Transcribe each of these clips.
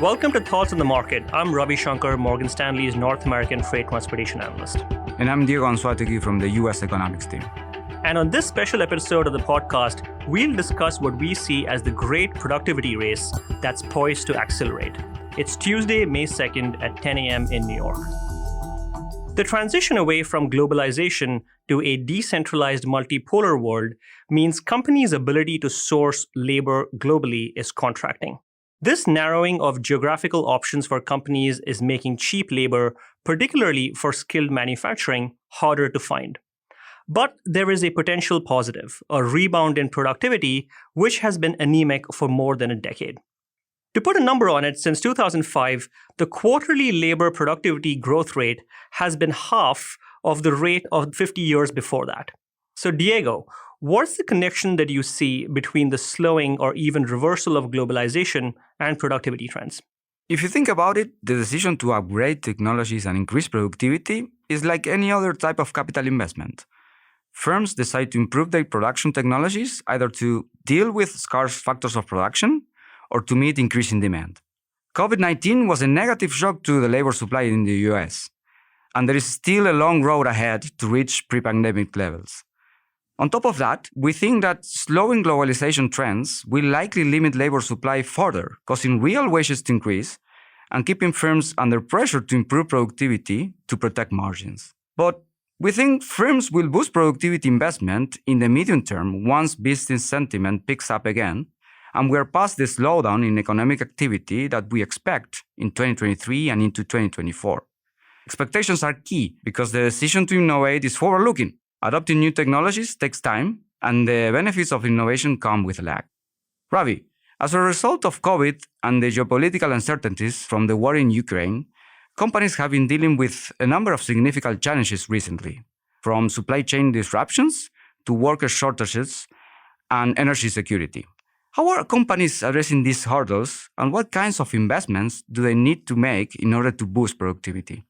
Welcome to Thoughts on the Market. I'm Ravi, Shanker, Morgan Stanley's North American freight transportation analyst. And I'm Anzoategui from the US economics team. And on this special episode of the podcast, we'll discuss what we see as the great productivity race that's poised to accelerate. It's Tuesday, May 2nd at 10 a.m. in New York. The transition away from globalization to a decentralized multipolar world means companies' ability to source labor globally is contracting. This narrowing of geographical options for companies is making cheap labor, particularly for skilled manufacturing, harder to find. But there is a potential positive, a rebound in productivity, which has been anemic for more than a decade. To put a number on it, since 2005, the quarterly labor productivity growth rate has been half of the rate of 50 years before that. So Diego, what's the connection that you see between the slowing or even reversal of globalization and productivity trends? If you think about it, the decision to upgrade technologies and increase productivity is like any other type of capital investment. Firms decide to improve their production technologies either to deal with scarce factors of production or to meet increasing demand. COVID-19 was a negative shock to the labor supply in the US, and there is still a long road ahead to reach pre-pandemic levels. On top of that, we think that slowing globalization trends will likely limit labor supply further, causing real wages to increase and keeping firms under pressure to improve productivity to protect margins. But we think firms will boost productivity investment in the medium term once business sentiment picks up again, and we are past the slowdown in economic activity that we expect in 2023 and into 2024. Expectations are key because the decision to innovate is forward-looking. Adopting new technologies takes time, and the benefits of innovation come with a lag. Ravi, as a result of COVID and the geopolitical uncertainties from the war in Ukraine, companies have been dealing with a number of significant challenges recently, from supply chain disruptions to worker shortages and energy security. How are companies addressing these hurdles, and what kinds of investments do they need to make in order to boost productivity?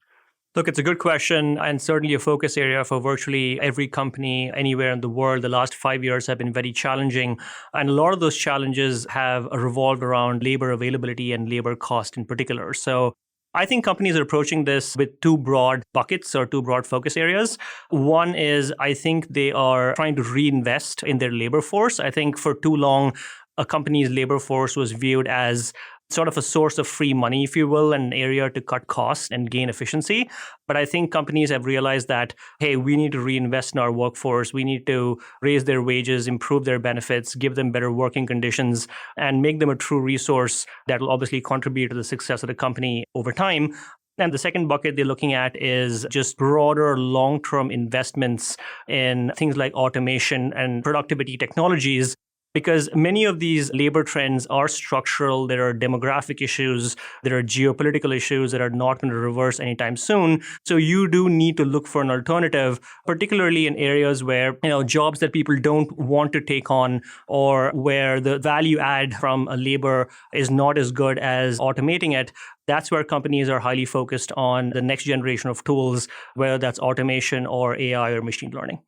Look, it's a good question and certainly a focus area for virtually every company anywhere in the world. The last 5 years have been very challenging, and a lot of those challenges have revolved around labor availability and labor cost in particular. So I think companies are approaching this with two broad buckets or two broad focus areas. One is I think they are trying to reinvest in their labor force. I think for too long, a company's labor force was viewed as sort of a source of free money, if you will, an area to cut costs and gain efficiency. But I think companies have realized that, hey, we need to reinvest in our workforce. We need to raise their wages, improve their benefits, give them better working conditions, and make them a true resource that will obviously contribute to the success of the company over time. And the second bucket they're looking at is just broader long-term investments in things like automation and productivity technologies. Because many of these labor trends are structural, there are demographic issues, there are geopolitical issues that are not going to reverse anytime soon. So you do need to look for an alternative, particularly in areas where, jobs that people don't want to take on or where the value add from a labor is not as good as automating it. That's where companies are highly focused on the next generation of tools, whether that's automation or AI or machine learning.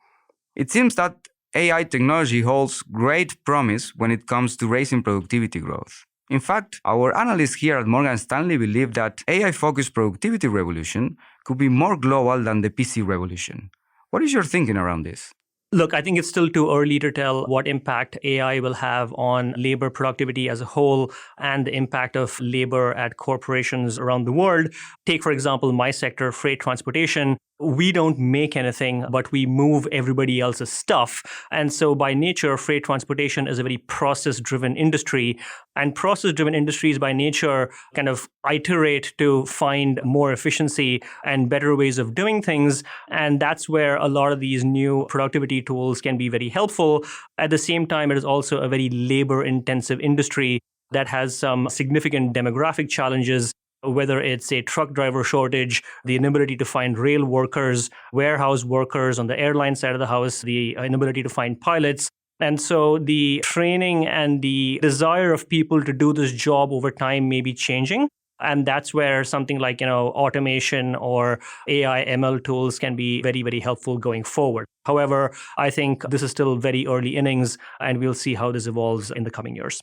It seems that AI technology holds great promise when it comes to raising productivity growth. In fact, our analysts here at Morgan Stanley believe that AI-focused productivity revolution could be more global than the PC revolution. What is your thinking around this? Look, I think it's still too early to tell what impact AI will have on labor productivity as a whole and the impact of labor at corporations around the world. Take, for example, my sector, freight transportation. We don't make anything, but we move everybody else's stuff. And so by nature, freight transportation is a very process-driven industry. And process-driven industries by nature kind of iterate to find more efficiency and better ways of doing things. And that's where a lot of these new productivity tools can be very helpful. At the same time, it is also a very labor-intensive industry that has some significant demographic challenges, whether it's a truck driver shortage, the inability to find rail workers, warehouse workers on the airline side of the house, the inability to find pilots. And so the training and the desire of people to do this job over time may be changing. And that's where something like, automation or AI ML tools can be very, very helpful going forward. However, I think this is still very early innings, and we'll see how this evolves in the coming years.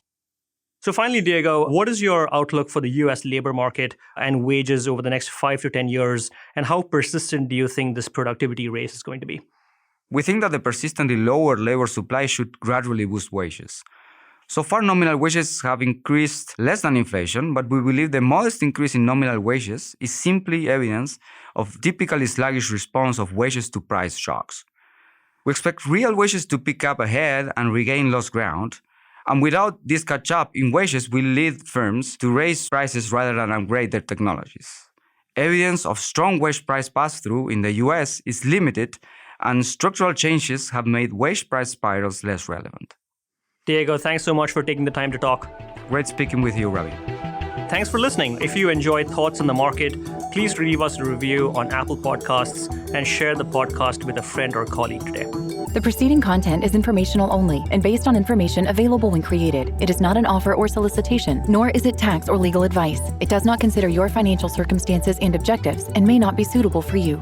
So finally, Diego, what is your outlook for the US labor market and wages over the next 5 to 10 years? And how persistent do you think this productivity race is going to be? We think that the persistently lower labor supply should gradually boost wages. So far, nominal wages have increased less than inflation, but we believe the modest increase in nominal wages is simply evidence of typically sluggish response of wages to price shocks. We expect real wages to pick up ahead and regain lost ground, and without this catch-up in wages will lead firms to raise prices rather than upgrade their technologies. Evidence of strong wage price pass-through in the US is limited, and structural changes have made wage price spirals less relevant. Diego, thanks so much for taking the time to talk. Great speaking with you, Ravi. Thanks for listening. If you enjoyed Thoughts on the Market, please leave us a review on Apple Podcasts and share the podcast with a friend or colleague today. The preceding content is informational only and based on information available when created. It is not an offer or solicitation, nor is it tax or legal advice. It does not consider your financial circumstances and objectives and may not be suitable for you.